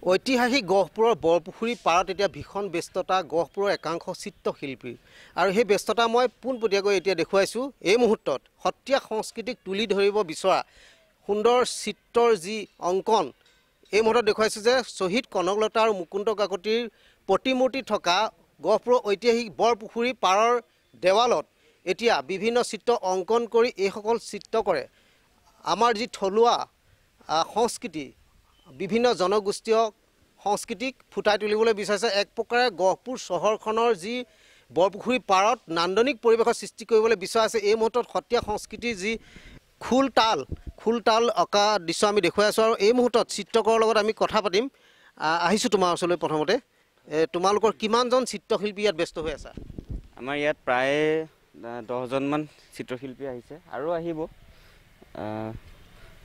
ঐতিহাসিক গহপুৰৰ বৰপুখুৰী পাৰত এতিয়া ভীষণ ব্যস্ততা গহপুৰৰ একাংশ চিত্ৰশিল্পীৰ আৰু সেই ব্যস্ততা মই পোনপটীয়াকৈ এতিয়া দেখুৱাইছোঁ এই মুহূৰ্তত সত্ৰীয়া সংস্কৃতিক তুলি ধৰিব বিচৰা সুন্দৰ চিত্ৰৰ যি অংকন এই মুহূৰ্তত দেখুৱাইছোঁ যে শ্বহীদ কনকলতা আৰু মুকুন্দ কাকতিৰ প্ৰতিমূৰ্তি থকা গহপুৰৰ ঐতিহাসিক বৰপুখুৰী পাৰৰ দেৱালত এতিয়া বিভিন্ন চিত্ৰ অংকন কৰি এইসকল চিত্ৰকৰে আমাৰ যি থলুৱা সংস্কৃতি বিভিন্ন জনগোষ্ঠীয় সংস্কৃতিক ফুটাই তুলিবলৈ বিচাৰিছে এক প্ৰকাৰে গহপুৰ চহৰখনৰ যি বৰপুখুৰী পাৰত নান্দনিক পৰিৱেশৰ সৃষ্টি কৰিবলৈ বিচাৰিছে এই মুহূৰ্তত সত্ৰীয়া সংস্কৃতিৰ যি খোল অঁকা দৃশ্য আমি দেখুৱাই আছোঁ আৰু এই মুহূৰ্তত চিত্ৰকৰৰ লগত আমি কথা পাতিম আহিছোঁ তোমাৰ ওচৰলৈ প্ৰথমতে তোমালোকৰ কিমানজন চিত্ৰশিল্পী ইয়াত ব্যস্ত হৈ আছা আমাৰ ইয়াত প্ৰায় 10জনমান চিত্ৰশিল্পী আহিছে আৰু আহিব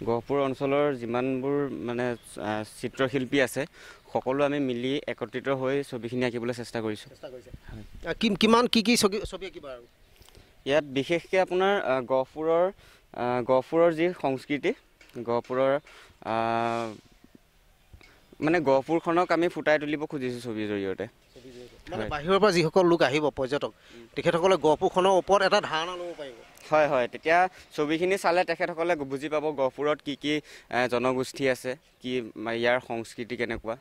গহপুৰ অঞ্চলৰ যিমানবোৰ মানে চিত্ৰশিল্পী আছে সকলো আমি মিলি একত্ৰিত হৈ ছবিখিনি আঁকিবলৈ চেষ্টা কৰিছোঁ কিমান কি ছবি আঁকিবা আৰু ইয়াত বিশেষকৈ আপোনাৰ গহপুৰৰ যি সংস্কৃতি গহপুৰৰ মানে গহপুৰখনক আমি ফুটাই তুলিব খুজিছোঁ ছবিৰ জৰিয়তে মানে বাহিৰৰ পৰা যিসকল লোক আহিব পৰ্যটক তেখেতসকলে গহপুৰখনৰ ওপৰত এটা ধাৰণা ল'ব পাৰিব হয় হয় তেতিয়া ছবিখিনি চালে তেখেতসকলে বুজি পাব গহপুৰত কি কি জনগোষ্ঠী আছে কি ইয়াৰ সংস্কৃতি কেনেকুৱা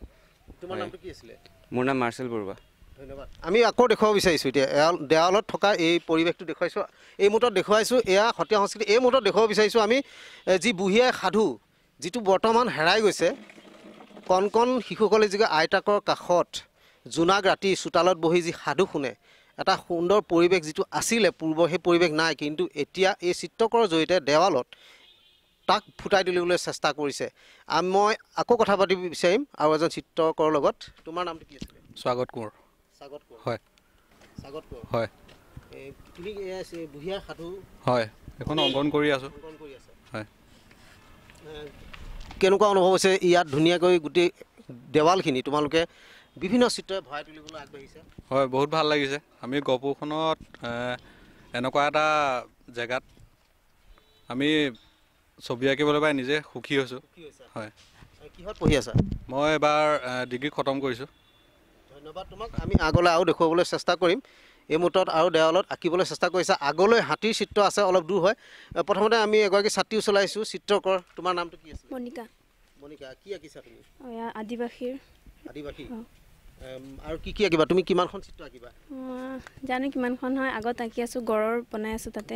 তোমাৰ নামটো কি আছিলে মোৰ নাম মাৰ্চেল বৰুৱা ধন্যবাদ আমি আকৌ দেখুৱাব বিচাৰিছোঁ এতিয়া দেৱালত থকা এই পৰিৱেশটো দেখুৱাইছোঁ এই মুহূৰ্তত দেখুৱাইছোঁ এয়া সত্ৰীয়া সংস্কৃতি এই মুহূৰ্তত দেখুৱাব বিচাৰিছোঁ আমি যি বুঢ়ী আই সাধু যিটো বৰ্তমান হেৰাই গৈছে কণ কণ শিশুসকলে যি আইতাকৰ কাষত জোনাক ৰাতি চোতালত বহি যি সাধু শুনে এটা সুন্দৰ পৰিৱেশ যিটো আছিলে পূৰ্বৰ সেই পৰিৱেশ নাই কিন্তু এতিয়া এই চিত্ৰকৰৰ জৰিয়তে দেৱালত তাক ফুটাই তুলিবলৈ চেষ্টা কৰিছে মই আকৌ কথা পাতিব বিচাৰিম আৰু এজন চিত্ৰকৰৰ লগত তোমাৰ নামটো কি আছিলে স্বাগত কোঁৱৰ হয় হয় তুমি বুঢ়ী আই সাধু হয় এখন অংকন কৰি আছোঁ হয় কেনেকুৱা অনুভৱ হৈছে ইয়াত ধুনীয়াকৈ গোটেই দেৱালখিনি তোমালোকে বিভিন্ন চিত্ৰই ভৰাই তুলিবলৈ আগবাঢ়িছে হয় বহুত ভাল লাগিছে আমি গহপুৰখনত এনেকুৱা এটা জেগাত আমি ছবি আঁকিবলৈ পাই নিজে সুখী হৈছোঁ হয় কিহত পঢ়ি আছা মই এবাৰ ডিগ্ৰী খতম কৰিছোঁ ধন্যবাদ তোমাক আমি আগলৈ আৰু দেখুৱাবলৈ চেষ্টা কৰিম এই মুহূৰ্তত আৰু দেৱালত আঁকিবলৈ চেষ্টা কৰিছে আগলৈ হাতীৰ চিত্ৰ আছে অলপ দূৰ হয় প্ৰথমতে আমি এগৰাকী ছাত্ৰী ওচৰলৈ আহিছোঁ চিত্ৰকৰ তোমাৰ নামটো কি আছে মনিকা কি আঁকিছা তুমি আদিবাসী আৰু কি আঁকিবা তুমি কিমানখন চিত্ৰ আঁকিবা জানো কিমানখন হয় আগত আঁকি আছোঁ গড়ৰ বনাই আছোঁ তাতে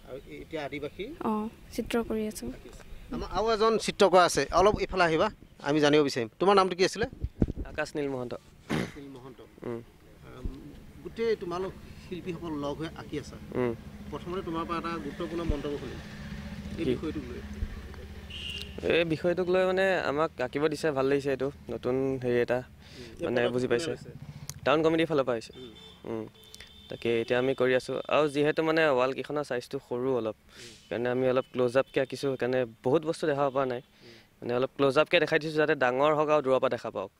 আৰু এতিয়া আদিবাসী চিত্ৰ কৰি আছোঁ আমাৰ আৰু এজন চিত্ৰকৰ আছে অলপ এইফালে আহিবা আমি জানিব বিচাৰিম তোমাৰ নামটো কি আছিলে আকাশ নীল মহন্ত গোটেই তোমালোক শিল্পীসকল লগ হৈ আঁকি আছা প্ৰথমতে তোমাৰ পৰা এটা গুৰুত্বপূৰ্ণ মন্তব্য শুনিম এই বিষয়টোক লৈ মানে আমাক আঁকিব দিছে ভাল লাগিছে এইটো নতুন হেৰি এটা মানে বুজি পাইছে টাউন কমিটিৰ ফালৰ পৰা আহিছে তাকে এতিয়া আমি কৰি আছোঁ আৰু যিহেতু মানে ৱালকেইখনৰ চাইজটো সৰু অলপ সেইকাৰণে আমি অলপ ক্ল'জ আপকৈ আঁকিছোঁ সেইকাৰণে বহুত বস্তু দেখাব পৰা নাই মানে অলপ ক্ল'জ আপকৈ দেখাই দিছোঁ যাতে ডাঙৰ হওক আৰু দূৰৰ পৰা দেখা পাওক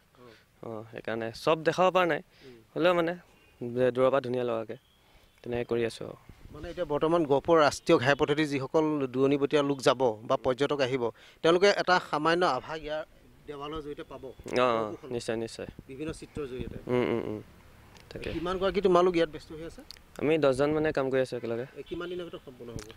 সেইকাৰণে চব দেখাব পৰা নাই হ'লেও মানে দূৰৰ পৰা ধুনীয়া লগাকৈ তেনেকৈ কৰি আছোঁ আৰু মানে এতিয়া বৰ্তমান গহপুৰ ৰাষ্ট্ৰীয় ঘাইপথেদি যিসকল দূৰণিবতীয়া লোক যাব বা পৰ্যটক আহিব তেওঁলোকে এটা সামান্য আভাস ইয়াৰ দেৱালৰ জৰিয়তে পাব নিশ্চয় বিভিন্ন চিত্ৰৰ জৰিয়তে তাকে কিমানগৰাকী তোমালোক ইয়াত ব্যস্ত হৈ আছে আমি 10জন মানে কাম কৰি আছোঁ একেলগে কিমান দিনৰ ভিতৰত সম্পূৰ্ণ হ'ব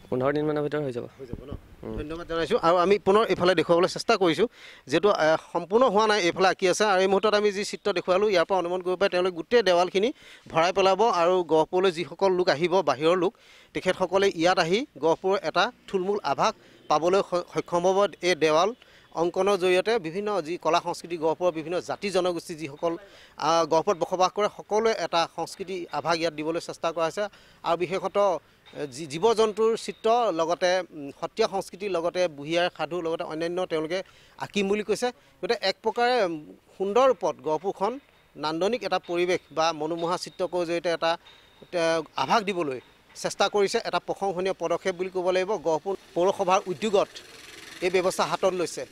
15 দিনমানৰ ভিতৰত হৈ যাব ন ধন্যবাদ জনাইছোঁ আৰু আমি পুনৰ এইফালে দেখুৱাবলৈ চেষ্টা কৰিছোঁ যিহেতু সম্পূৰ্ণ হোৱা নাই এইফালে আঁকি আছে আৰু এই মুহূৰ্তত আমি যি চিত্ৰ দেখুৱালোঁ ইয়াৰ পৰা অনুমান কৰিব পাৰি তেওঁলোকে গোটেই দেৱালখিনি ভৰাই পেলাব আৰু গহপুৰলৈ যিসকল লোক আহিব বাহিৰৰ লোক তেখেতসকলে ইয়াত আহি গহপুৰৰ এটা থুলমূল আভাস পাবলৈ সক্ষম হ'ব এই দেৱাল অংকনৰ জৰিয়তে বিভিন্ন যি কলা সংস্কৃতি গহপুৰৰ বিভিন্ন জাতি জনগোষ্ঠী যিসকল গহপুৰত বসবাস কৰে সকলোৱে এটা সংস্কৃতি আভাস ইয়াত দিবলৈ চেষ্টা কৰা হৈছে আৰু বিশেষতঃ জীৱ জন্তুৰ চিত্ৰ লগতে সত্ৰীয়া সংস্কৃতিৰ লগতে বুঢ়ী আইৰ সাধু লগতে অন্যান্য তেওঁলোকে আঁকিম বুলি কৈছে গতিকে এক প্ৰকাৰে সুন্দৰ ৰূপত গহপুৰখন নান্দনিক এটা পৰিৱেশ বা মনোমোহা চিত্ৰকৰ জৰিয়তে এটা আভাস দিবলৈ চেষ্টা কৰিছে এটা প্ৰশংসনীয় পদক্ষেপ বুলি ক'ব লাগিব গহপুৰ পৌৰসভাৰ উদ্যোগত এই ব্যৱস্থা হাতত লৈছে